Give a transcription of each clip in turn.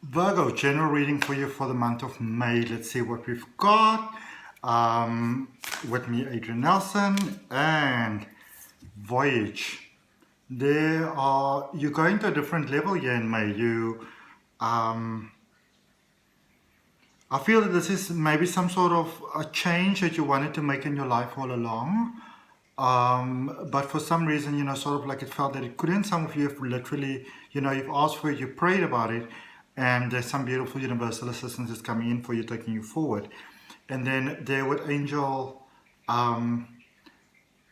Virgo, general reading for you for the month of May. Let's see what we've got. With me, Adrian Nelson and Voyage. You're going to a different level here in May. I feel that this is maybe some sort of a change that you wanted to make in your life all along. But for some reason, sort of like it felt that it couldn't. Some of you have literally, you've asked for it, you prayed about it, and there's some beautiful universal assistance that's coming in for you, taking you forward. And then there with angel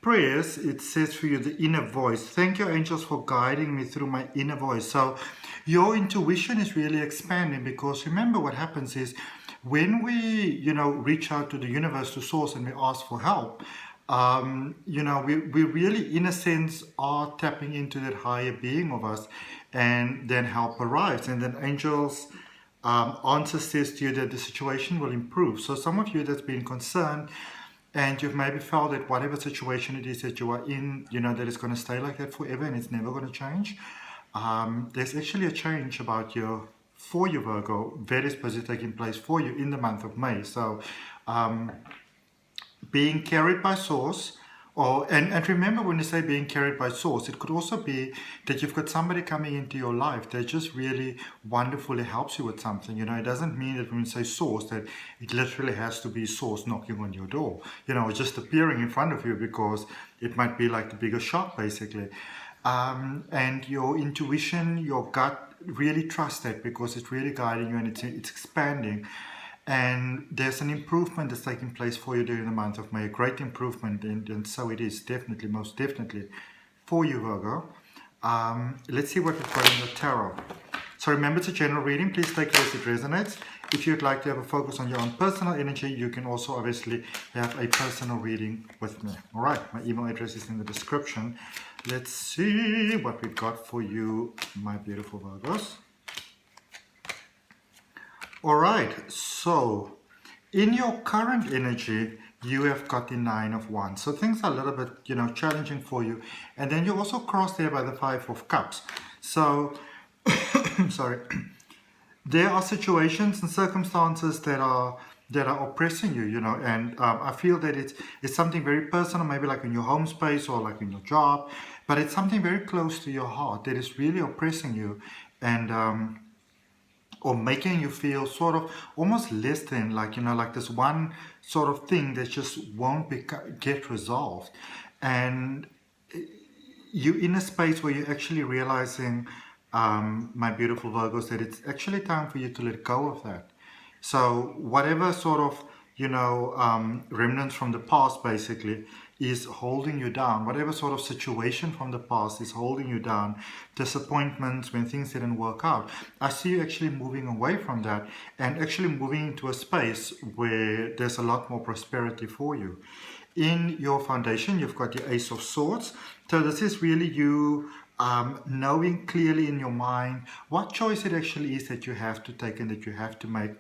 prayers, it says for you, the inner voice. Thank you, angels, for guiding me through my inner voice. So your intuition is really expanding, because remember what happens is when we, reach out to the universe, to source, and we ask for help, we really, in a sense, are tapping into that higher being of us, and then help arrives. And then angels answer says to you that the situation will improve. So some of you that's been concerned, and you've maybe felt that whatever situation it is that you are in, that it's going to stay like that forever and it's never going to change. There's actually a change for you, Virgo, very specific taking place for you in the month of May. So being carried by source, and remember, when you say being carried by source, it could also be that you've got somebody coming into your life that just really wonderfully helps you with something. It doesn't mean that when you say source that it literally has to be source knocking on your door, just appearing in front of you, because it might be like the bigger shot basically. And your intuition, your gut, really trust that, because it's really guiding you, and it's expanding. And there's an improvement that's taking place for you during the month of May, a great improvement, and so it is definitely, most definitely, for you, Virgo. Let's see what we've got in the tarot. So remember, it's a general reading. Please take it as it resonates. If you'd like to have a focus on your own personal energy, you can also obviously have a personal reading with me. All right, my email address is in the description. Let's see what we've got for you, my beautiful Virgos. All right, so in your current energy, you have got the 9 of Wands. So things are a little bit, challenging for you. And then you also cross there by the 5 of Cups. So, sorry, there are situations and circumstances that are oppressing you, and I feel that it's something very personal, maybe like in your home space or like in your job, but it's something very close to your heart that is really oppressing you, and or making you feel sort of almost less than, like this one sort of thing that just won't get resolved. And you're in a space where you're actually realizing, my beautiful Virgos, that it's actually time for you to let go of that. So whatever sort of, remnants from the past basically is holding you down, whatever sort of situation from the past is holding you down, disappointments when things didn't work out, I see you actually moving away from that and actually moving into a space where there's a lot more prosperity for you. In your foundation, you've got the Ace of Swords. So this is really you knowing clearly in your mind what choice it actually is that you have to take and that you have to make.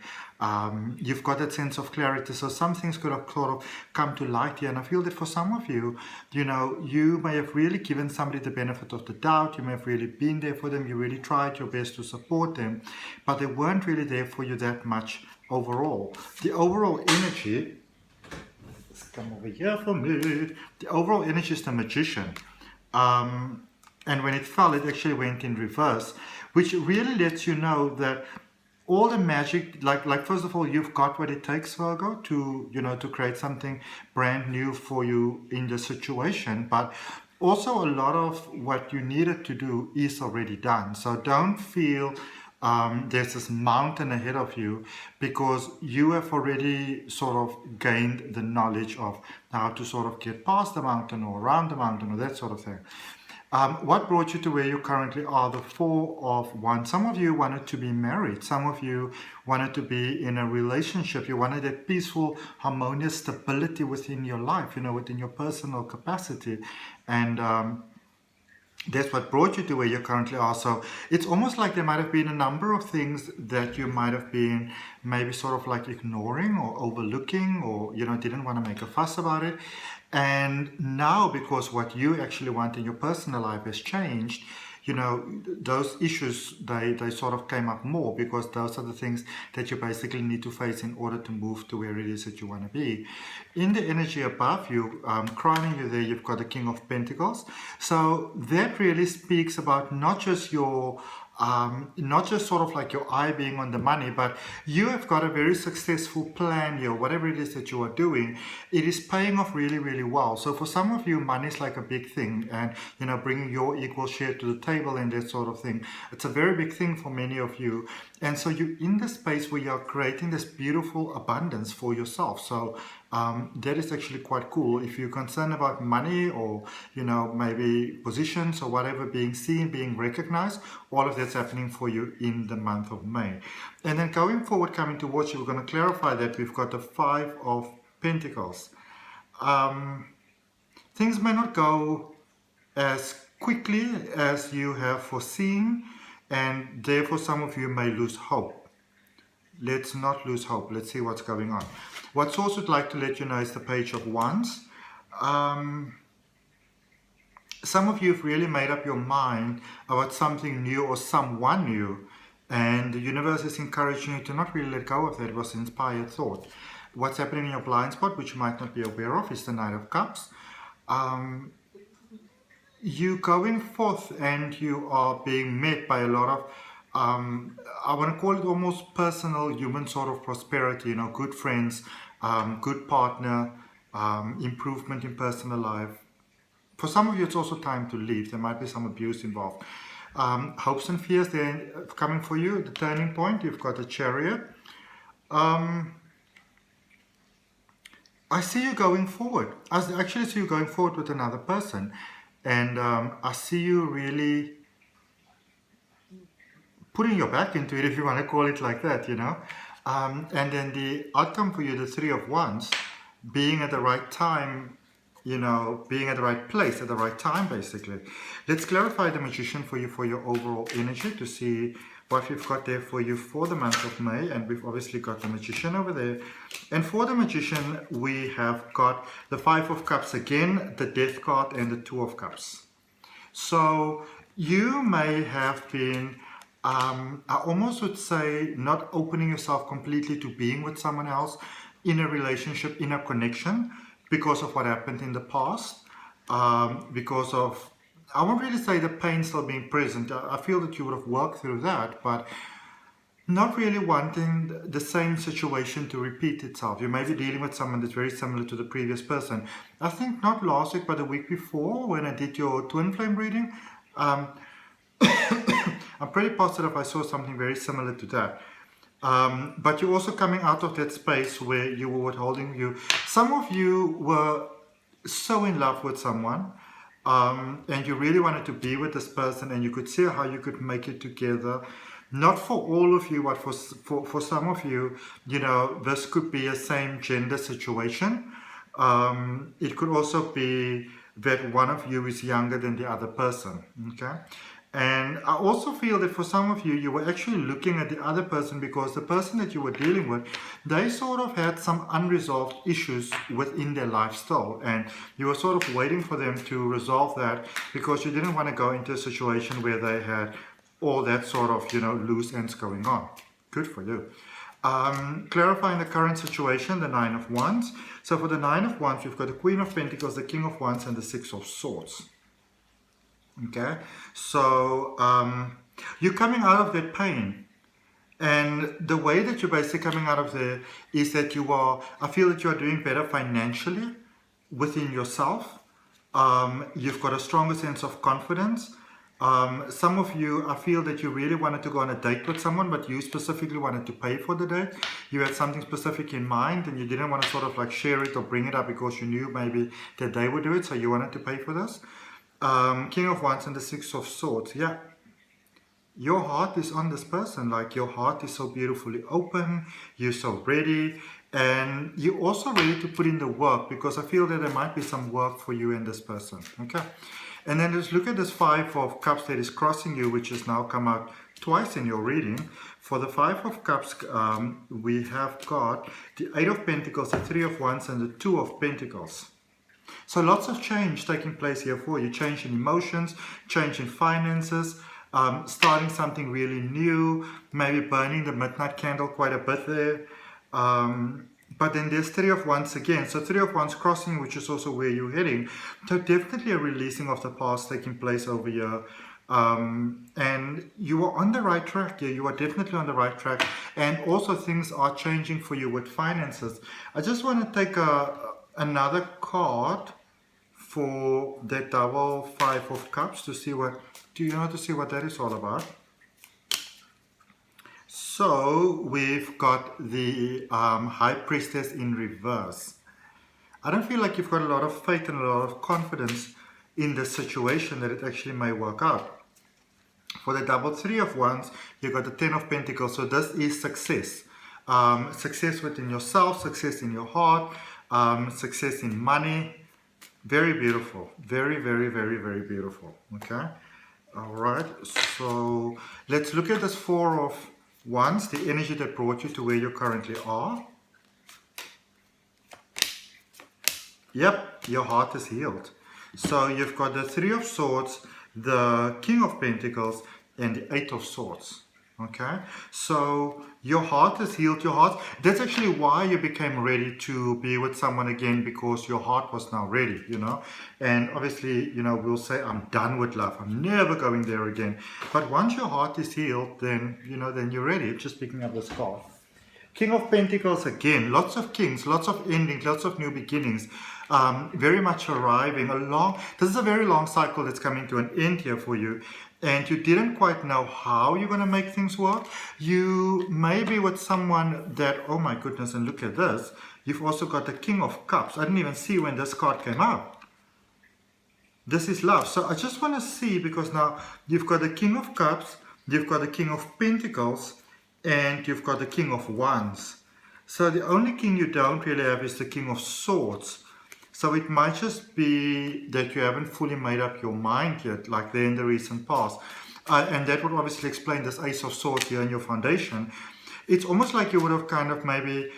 You've got that sense of clarity, so some things could have sort of come to light here, and I feel that for some of you, you may have really given somebody the benefit of the doubt, you may have really been there for them, you really tried your best to support them, but they weren't really there for you that much overall. The overall energy, let's come over here for me, the overall energy is the Magician. And when it fell, it actually went in reverse, which really lets you know that all the magic, like first of all, you've got what it takes, Virgo, to to create something brand new for you in the situation. But also a lot of what you needed to do is already done. So don't feel there's this mountain ahead of you, because you have already sort of gained the knowledge of how to sort of get past the mountain or around the mountain or that sort of thing. What brought you to where you currently are? The 4 of Wands. Some of you wanted to be married. Some of you wanted to be in a relationship. You wanted that peaceful, harmonious stability within your life, within your personal capacity. And that's what brought you to where you currently are. So it's almost like there might have been a number of things that you might have been maybe sort of like ignoring or overlooking, or didn't want to make a fuss about it. And now, because what you actually want in your personal life has changed, you know, those issues, they sort of came up more, because those are the things that you basically need to face in order to move to where it is that you want to be. In the energy above you, crowning you there, you've got the King of Pentacles. So that really speaks about not just your not just sort of like your eye being on the money, but you have got a very successful plan here. Whatever it is that you are doing, it is paying off really, really well. So for some of you, money is like a big thing, and you know, bringing your equal share to the table and that sort of thing. It's a very big thing for many of you, and so you're in the space where you're creating this beautiful abundance for yourself. So that is actually quite cool. If you're concerned about money, or you know, maybe positions or whatever being seen, being recognized, all of that's happening for you in the month of May. And then going forward, coming towards you, we're going to clarify that we've got the Five of Pentacles. Things may not go as quickly as you have foreseen, and therefore some of you may lose hope. Let's not lose hope. Let's see what's going on. What Source would like to let you know is the Page of Wands. Some of you have really made up your mind about something new or someone new, and the universe is encouraging you to not really let go of that. It was inspired thought. What's happening in your blind spot, which you might not be aware of, is the Knight of Cups. You going forth and you are being met by a lot of I want to call it almost personal human sort of prosperity, you know, good friends, good partner, improvement in personal life. For some of you, it's also time to leave. There might be some abuse involved. Hopes and fears, they're coming for you. The turning point, you've got a Chariot. I see you going forward. I actually see you going forward with another person. And I see you really putting your back into it, if you want to call it like that, you know. And then the outcome for you, the Three of Wands, being at the right time, you know, being at the right place at the right time, basically. Let's clarify the Magician for you, for your overall energy, to see what we've got there for you for the month of May. And we've obviously got the Magician over there. And for the Magician, we have got the Five of Cups again, the Death card, and the Two of Cups. So you may have been, I almost would say, not opening yourself completely to being with someone else in a relationship, in a connection, because of what happened in the past, because of, I won't really say the pain still being present. I feel that you would have worked through that, but not really wanting the same situation to repeat itself. You may be dealing with someone that's very similar to the previous person. I think not last week, but the week before, when I did your twin flame reading, I'm pretty positive I saw something very similar to that. But you're also coming out of that space where you were withholding. Some of you were so in love with someone, and you really wanted to be with this person, and you could see how you could make it together. Not for all of you, but for some of you, you know, this could be a same gender situation. It could also be that one of you is younger than the other person, okay? And I also feel that for some of you, you were actually looking at the other person because the person that you were dealing with, they sort of had some unresolved issues within their lifestyle. And you were sort of waiting for them to resolve that because you didn't want to go into a situation where they had all that sort of, you know, loose ends going on. Good for you. Clarifying the current situation, the Nine of Wands. So for the Nine of Wands, we've got the Queen of Pentacles, the King of Wands, and the Six of Swords. Okay, so you're coming out of that pain, and the way that you're basically coming out of there is that you are, I feel that you are doing better financially within yourself. You've got a stronger sense of confidence. Some of you, I feel that you really wanted to go on a date with someone, but you specifically wanted to pay for the date. You had something specific in mind and you didn't want to sort of like share it or bring it up because you knew maybe that they would do it, so you wanted to pay for this. King of Wands and the Six of Swords. Yeah, your heart is on this person. Like, your heart is so beautifully open, you're so ready, and you're also ready to put in the work, because I feel that there might be some work for you and this person. Okay, and then let's look at this Five of Cups that is crossing you, which has now come out twice in your reading. For the Five of Cups, we have got the Eight of Pentacles, the Three of Wands, and the Two of Pentacles. So lots of change taking place here for you. Change in emotions, change in finances, starting something really new, maybe burning the midnight candle quite a bit there. But then there's Three of Wands again. So Three of Wands crossing, which is also where you're heading. So definitely a releasing of the past taking place over here. And you are on the right track here. You are definitely on the right track. And also things are changing for you with finances. I just want to take another card for the double Five of Cups to see what, to see what that is all about. So we've got the High Priestess in reverse. I don't feel like you've got a lot of faith and a lot of confidence in the situation that it actually may work out. For the double Three of Wands, you've got the Ten of Pentacles. So this is success. Success within yourself, success in your heart, success in money. Very beautiful. Very, very, very, very beautiful. Okay. All right. So let's look at this Four of Wands, the energy that brought you to where you currently are. Yep, your heart is healed. So you've got the Three of Swords, the King of Pentacles, and the Eight of Swords. Okay, so your heart is healed. Your heart, that's actually why you became ready to be with someone again, because your heart was now ready, and obviously, we'll say, I'm done with love, I'm never going there again. But once your heart is healed, then then you're ready. Just picking up this card. King of Pentacles again, lots of kings, lots of endings, lots of new beginnings, very much arriving along. This is a very long cycle that's coming to an end here for you. And you didn't quite know how you're going to make things work. You may be with someone that, oh my goodness, and look at this. You've also got the King of Cups. I didn't even see when this card came out. This is love. So I just want to see, because now you've got the King of Cups, you've got the King of Pentacles, and you've got the King of Wands. So the only king you don't really have is the King of Swords. So it might just be that you haven't fully made up your mind yet, like there in the recent past. And that would obviously explain this Ace of Swords here in your foundation. It's almost like you would have kind of maybe,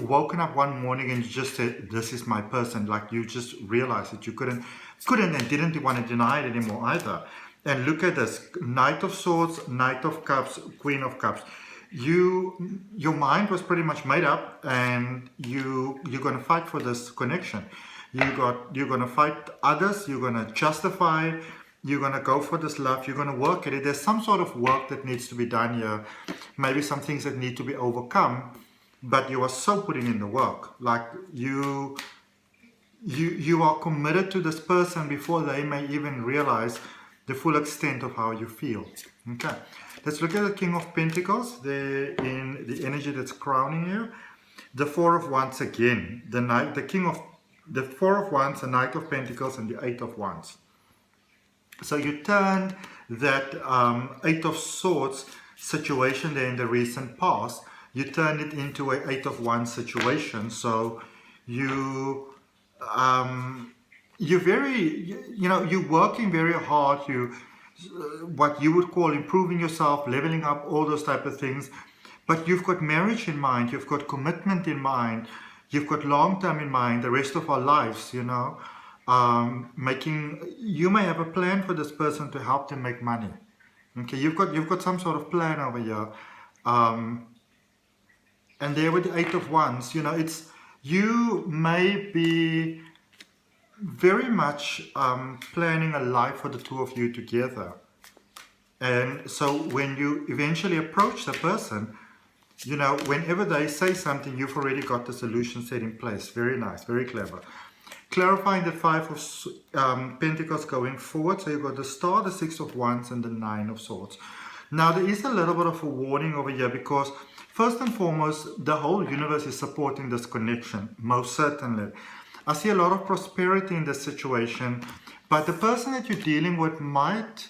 woken up one morning and you just said, this is my person. Like you just realized that you couldn't and didn't want to deny it anymore either. And look at this, Knight of Swords, Knight of Cups, Queen of Cups. Your mind was pretty much made up, and you're going to fight for this connection. You're going to fight others, you're going to justify, you're going to go for this love, you're going to work at it. There's some sort of work that needs to be done here, maybe some things that need to be overcome, but you are so putting in the work. Like you are committed to this person before they may even realize the full extent of how you feel. Okay, let's look at the King of Pentacles there in the energy that's crowning you. The Four of Wands again, the Four of Wands, the Knight of Pentacles, and the Eight of Wands. So you turned that Eight of Swords situation there in the recent past, you turned it into an Eight of Wands situation. So you're very, you're working very hard. What you would call improving yourself, leveling up, all those type of things. But you've got marriage in mind, you've got commitment in mind, you've got long-term in mind, the rest of our lives, you may have a plan for this person to help them make money. Okay, you've got some sort of plan over here. And there with the Eight of Wands, you may be very much planning a life for the two of you together. And so when you eventually approach the person, whenever they say something, you've already got the solution set in place. Very nice, very clever. Clarifying the Five of Pentacles going forward. So you've got the Star, the Six of Wands, and the Nine of Swords. Now there is a little bit of a warning over here, because first and foremost, the whole universe is supporting this connection, most certainly. I see a lot of prosperity in this situation, but the person that you're dealing with might,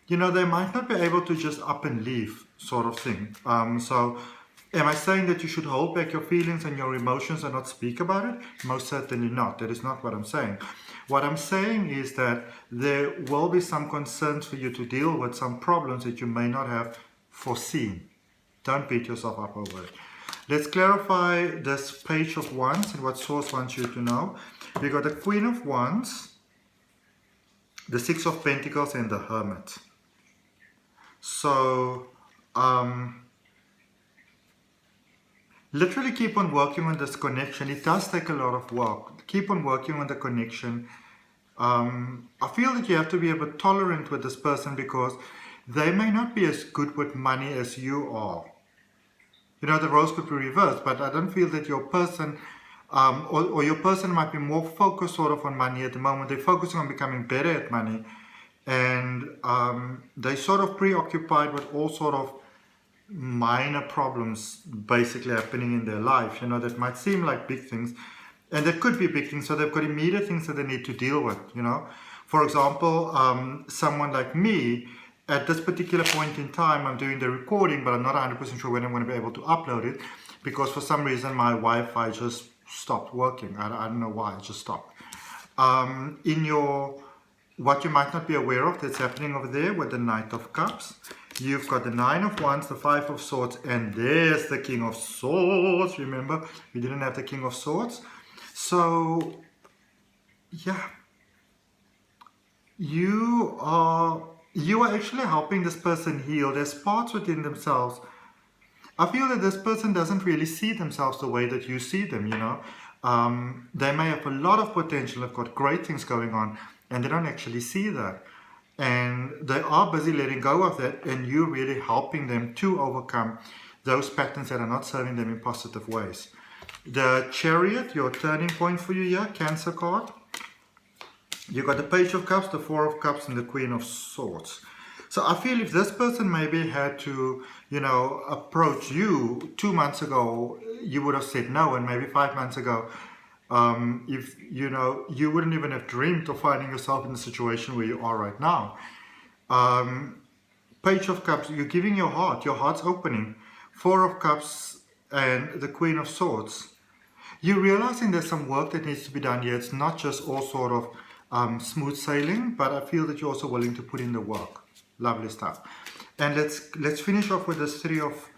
they might not be able to just up and leave, sort of thing. So am I saying that you should hold back your feelings and your emotions and not speak about it? Most certainly not. That is not what I'm saying. What I'm saying is that there will be some concerns for you to deal with, some problems that you may not have foreseen. Don't beat yourself up over it. Let's clarify this Page of Wands and what Source wants you to know. We got the Queen of Wands, the Six of Pentacles, and the Hermit. So, literally keep on working on this connection. It does take a lot of work. Keep on working on the connection. I feel that you have to be a bit tolerant with this person because they may not be as good with money as you are. You know, the roles could be reversed, but I don't feel that your person, or your person might be more focused sort of on money at the moment. They're focusing on becoming better at money, and they're sort of preoccupied with all sort of minor problems basically happening in their life, you know, that might seem like big things, and they could be big things. So they've got immediate things that they need to deal with, you know. For example, someone like me, at this particular point in time, I'm doing the recording, but I'm not 100% sure when I'm going to be able to upload it, because for some reason my Wi-Fi just stopped working. I don't know why, it just stopped. What you might not be aware of that's happening over there with the Knight of Cups, you've got the Nine of Wands, the Five of Swords, and there's the King of Swords. Remember, we didn't have the King of Swords. So, yeah, you are actually helping this person heal. There's parts within themselves. I feel that this person doesn't really see themselves the way that you see them, you know. They may have a lot of potential, have got great things going on, and they don't actually see that. And they are busy letting go of that, and you really helping them to overcome those patterns that are not serving them in positive ways. The Chariot, your turning point for you here, Cancer card. You got the Page of Cups, the Four of Cups, and the Queen of Swords. So I feel if this person maybe had to, you know, approach you 2 months ago, you would have said no, and maybe 5 months ago, if, you know, you wouldn't even have dreamed of finding yourself in the situation where you are right now. Page of Cups, you're giving your heart's opening. Four of Cups and the Queen of Swords. You're realizing there's some work that needs to be done here. It's not just all sort of smooth sailing, but I feel that you're also willing to put in the work. Lovely stuff. And let's finish off with this Three of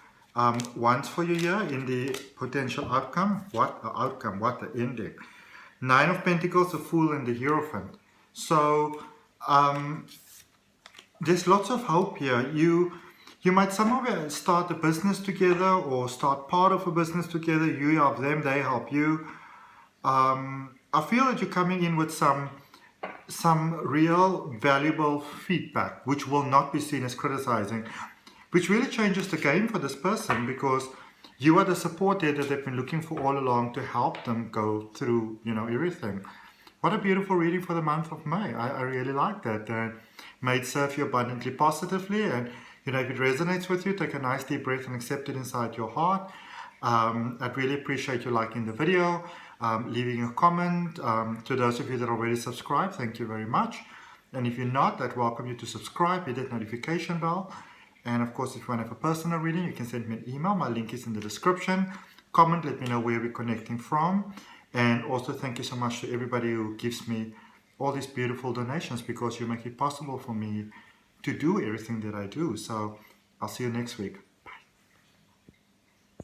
Wands for you here in the potential outcome. What the outcome, what the ending. Nine of Pentacles, the Fool, and the Hierophant. So there's lots of hope here. You might somehow start a business together or start part of a business together. You help them, they help you. I feel that you're coming in with some real valuable feedback, which will not be seen as criticizing, which really changes the game for this person, because you are the support there that they've been looking for all along to help them go through, you know, everything. What a beautiful reading for the month of May. I really like that. May it serve you abundantly positively, and you know, if it resonates with you, take a nice deep breath and accept it inside your heart. I'd really appreciate you liking the video, leaving a comment. To those of you that are already subscribed, thank you very much. And if you're not, I'd welcome you to subscribe, hit that notification bell. And of course, if you want to have a personal reading, you can send me an email. My link is in the description. Comment, let me know where we're connecting from. And also thank you so much to everybody who gives me all these beautiful donations, because you make it possible for me to do everything that I do. So I'll see you next week.